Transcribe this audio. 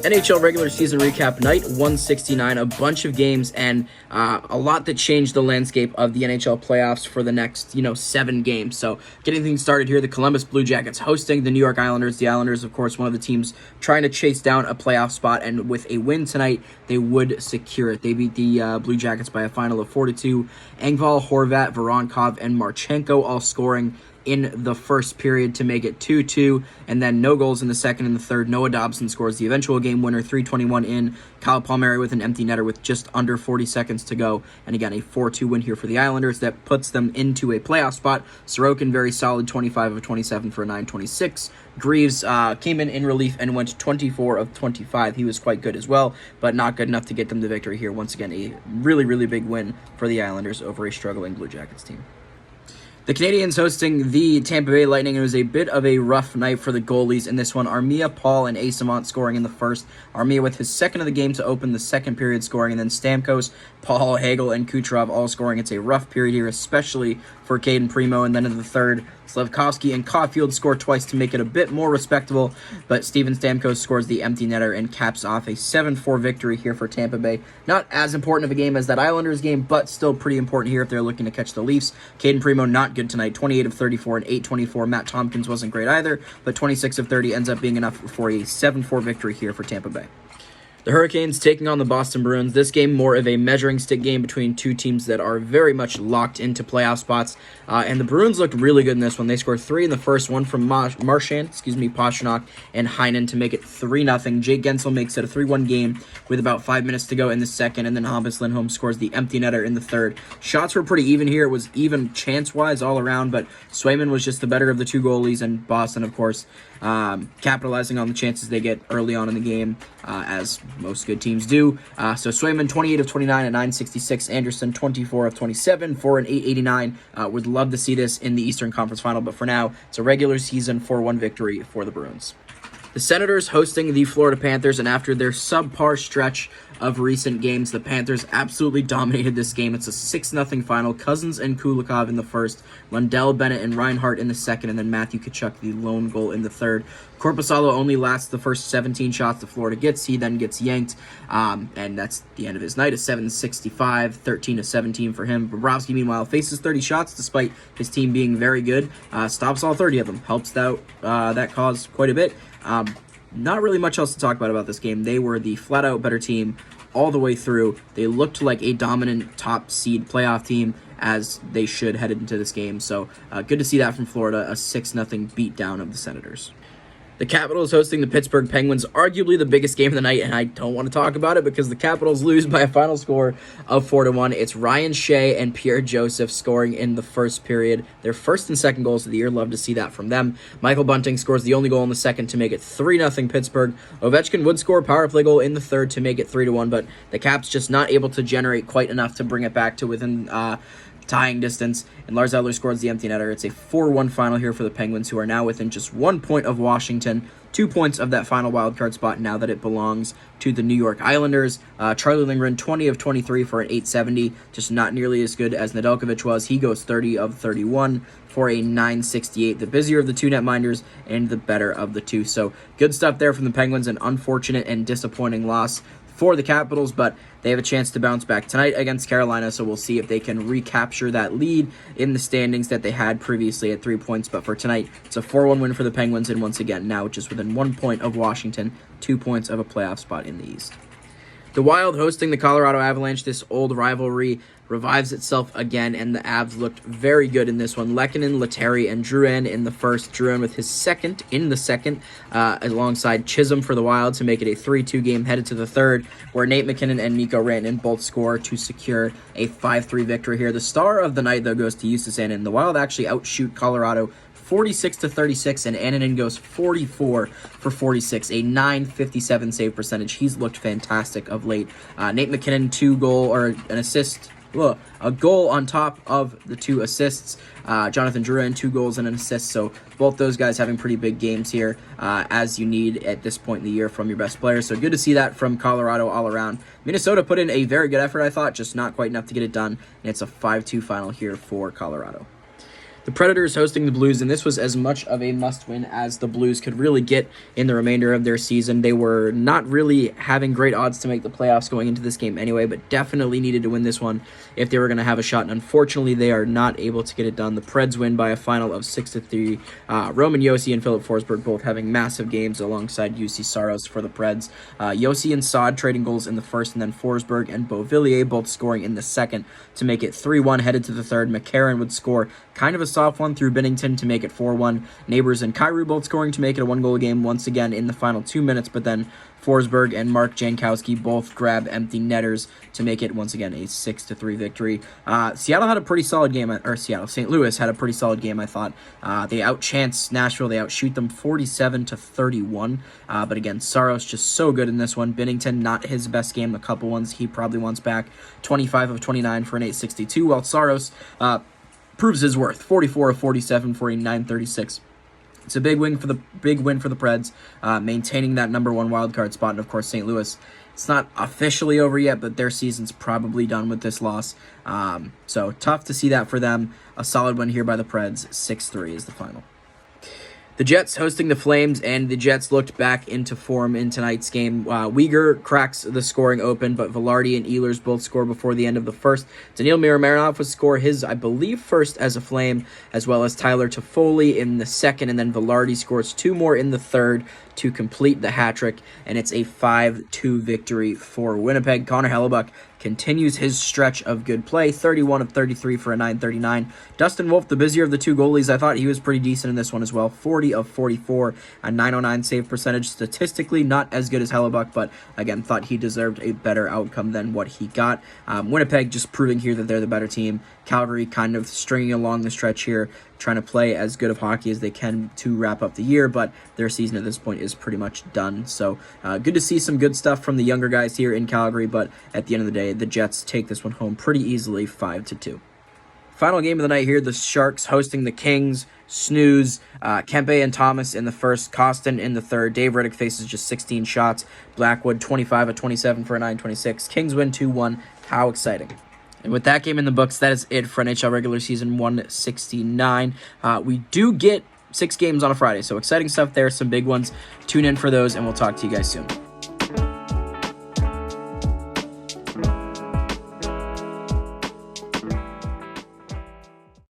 NHL regular season recap night 169, a bunch of games and a lot that changed the landscape of the NHL playoffs for the next, 7 games. So getting things started here, the Columbus Blue Jackets hosting the New York Islanders. The Islanders, of course, one of the teams trying to chase down a playoff spot, and with a win tonight, they would secure it. They beat the Blue Jackets by a final of 4-2. Engvall, Horvat, Voronkov, and Marchenko all scoring in the first period to make it 2-2, and then no goals in the second and the third. Noah Dobson scores the eventual game winner, 3:21 in. Kyle Palmieri with an empty netter with just under 40 seconds to go, and again, a 4-2 win here for the Islanders that puts them into a playoff spot. Sorokin, very solid, 25 of 27 for a .926. Greaves came in relief and went 24 of 25. He was quite good as well, but not good enough to get them the victory here. Once again, a really, really big win for the Islanders over a struggling Blue Jackets team. The Canadiens hosting the Tampa Bay Lightning. It was a bit of a rough night for the goalies in this one. Armia, Paul, and Eyssimont scoring in the first. Armia with his second of the game to open the second period scoring, and then Stamkos, Paul, Hagel, and Kucherov all scoring. It's a rough period here, especially for Caden Primo, and then in the third, Slafkovsky and Caulfield score twice to make it a bit more respectable, but Steven Stamkos scores the empty netter and caps off a 7-4 victory here for Tampa Bay. Not as important of a game as that Islanders game, but still pretty important here if they're looking to catch the Leafs. Caden Primo not good tonight, 28 of 34 and .824. Matt Tompkins wasn't great either, but 26 of 30 ends up being enough for a 7-4 victory here for Tampa Bay. The Hurricanes taking on the Boston Bruins. This game more of a measuring stick game between two teams that are very much locked into playoff spots. And the Bruins looked really good in this one. They scored 3 in the first one from Marchand, Pastrnak, and Heinen to make it 3-0. Jake Gensel makes it a 3-1 game with about 5 minutes to go in the second, and then Hampus Lindholm scores the empty netter in the third. Shots were pretty even here. It was even chance-wise all around, but Swayman was just the better of the two goalies, and Boston, of course, capitalizing on the chances they get early on in the game, as most good teams do. So Swayman, 28 of 29 at .966. Anderson, 24 of 27 for an .889. Would love to see this in the Eastern Conference Final, but for now, it's a regular season 4-1 victory for the Bruins. The Senators hosting the Florida Panthers, and after their subpar stretch of recent games, the Panthers absolutely dominated this game. It's a 6-0 final. Cousins and Kulikov in the first, Lundell, Bennett, and Reinhart in the second, and then Matthew Tkachuk the lone goal in the third. Korpisalo only lasts the first 17 shots that Florida gets. He then gets yanked, and that's the end of his night. A 7.65, 13 of 17 for him. Bobrovsky, meanwhile, faces 30 shots despite his team being very good. Stops all 30 of them. Helps out that cause quite a bit. Not really much else to talk about this game. They were the flat-out better team all the way through. They looked like a dominant top seed playoff team, as they should headed into this game. So good to see that from Florida, a 6-0 beatdown of the Senators. The Capitals hosting the Pittsburgh Penguins, arguably the biggest game of the night, and I don't want to talk about it because the Capitals lose by a final score of 4-1. It's Ryan Shea and Pierre Joseph scoring in the first period. Their first and second goals of the year. Love to see that from them. Michael Bunting scores the only goal in the second to make it 3-0 Pittsburgh. Ovechkin would score a power play goal in the third to make it 3-1, but the Caps just not able to generate quite enough to bring it back to within tying distance, and Lars Eller scores the empty netter. It's a 4-1 final here for the Penguins, who are now within just 1 point of Washington, 2 points of that final wildcard spot now that it belongs to the New York Islanders. Charlie Lindgren, 20 of 23 for an .870, just not nearly as good as Nedeljkovic was. He goes 30 of 31 for a .968, the busier of the two netminders and the better of the two. So good stuff there from the Penguins, an unfortunate and disappointing loss for the Capitals, but they have a chance to bounce back tonight against Carolina, so we'll see if they can recapture that lead in the standings that they had previously at 3 points. But for tonight, it's a 4-1 win for the Penguins, and once again, now just within 1 point of Washington, 2 points of a playoff spot in the East. The Wild hosting the Colorado Avalanche. This old rivalry revives itself again, and the Avs looked very good in this one. Lehkonen, Letteri, and Drouin in the first. Drouin with his second in the second, alongside Chisholm for the Wild to make it a 3-2 game headed to the third, where Nate McKinnon and Mikko Rantanen both score to secure a 5-3 victory here. The star of the night, though, goes to Justus Annunen. The Wild actually outshoot Colorado 46-36, and Annunen goes 44 for 46, a .957 save percentage. He's looked fantastic of late. Nate McKinnon, a goal on top of the 2 assists. Jonathan Drouin, 2 goals and an assist. So both those guys having pretty big games here, as you need at this point in the year from your best players. So good to see that from Colorado all around. Minnesota put in a very good effort, I thought, just not quite enough to get it done. And it's a 5-2 final here for Colorado. The Predators hosting the Blues, and this was as much of a must-win as the Blues could really get in the remainder of their season. They were not really having great odds to make the playoffs going into this game anyway, but definitely needed to win this one if they were going to have a shot, and unfortunately, they are not able to get it done. The Preds win by a final of 6-3. Roman Josi and Philip Forsberg both having massive games alongside UC Saros for the Preds. Josi and Saad trading goals in the first, and then Forsberg and Beauvillier both scoring in the second to make it 3-1 headed to the third. McCarron would score kind of a soft one through Binnington to make it 4-1. Neighbors and Kyrou both scoring to make it a one-goal game once again in the final 2 minutes, but then Forsberg and Mark Jankowski both grab empty netters to make it once again a 6-3 victory. Seattle had a pretty solid game, St. Louis had a pretty solid game, I thought. They outchanced Nashville. They outshoot them 47-31. But again, Saros just so good in this one. Binnington, not his best game. A couple ones he probably wants back. 25 of 29 for an 862, while Saros proves his worth. 44 of 47 for a 936. It's a big win for the Preds, maintaining that number one wildcard spot. And of course, St. Louis, it's not officially over yet, but their season's probably done with this loss. So tough to see that for them. A solid win here by the Preds. 6-3 is the final. The Jets hosting the Flames, and the Jets looked back into form in tonight's game. Uyghur cracks the scoring open, but Velarde and Ehlers both score before the end of the first. Daniil Miramarov would score his, I believe, first as a Flame, as well as Tyler Toffoli in the second, and then Velarde scores two more in the third to complete the hat trick, and it's a 5-2 victory for Winnipeg. Connor Hellebuck continues his stretch of good play, 31 of 33 for a 939. Dustin Wolf, the busier of the two goalies, I thought he was pretty decent in this one as well, 40 of 44, a 909 save percentage. Statistically, not as good as Hellebuck, but again, thought he deserved a better outcome than what he got. Winnipeg just proving here that they're the better team. Calgary kind of stringing along the stretch here, trying to play as good of hockey as they can to wrap up the year, but their season at this point is pretty much done. So good to see some good stuff from the younger guys here in Calgary, but at the end of the day, the Jets take this one home pretty easily, 5-2. Final game of the night here, the Sharks hosting the Kings. Snooze, Kempe and Thomas in the first, Costin in the third. Dave Riddick faces just 16 shots. Blackwood 25 of 27 for a 926. Kings win 2-1. How exciting. And with that game in the books, that is it for NHL regular season 169. We do get 6 games on a Friday, so exciting stuff there, some big ones. Tune in for those, and we'll talk to you guys soon.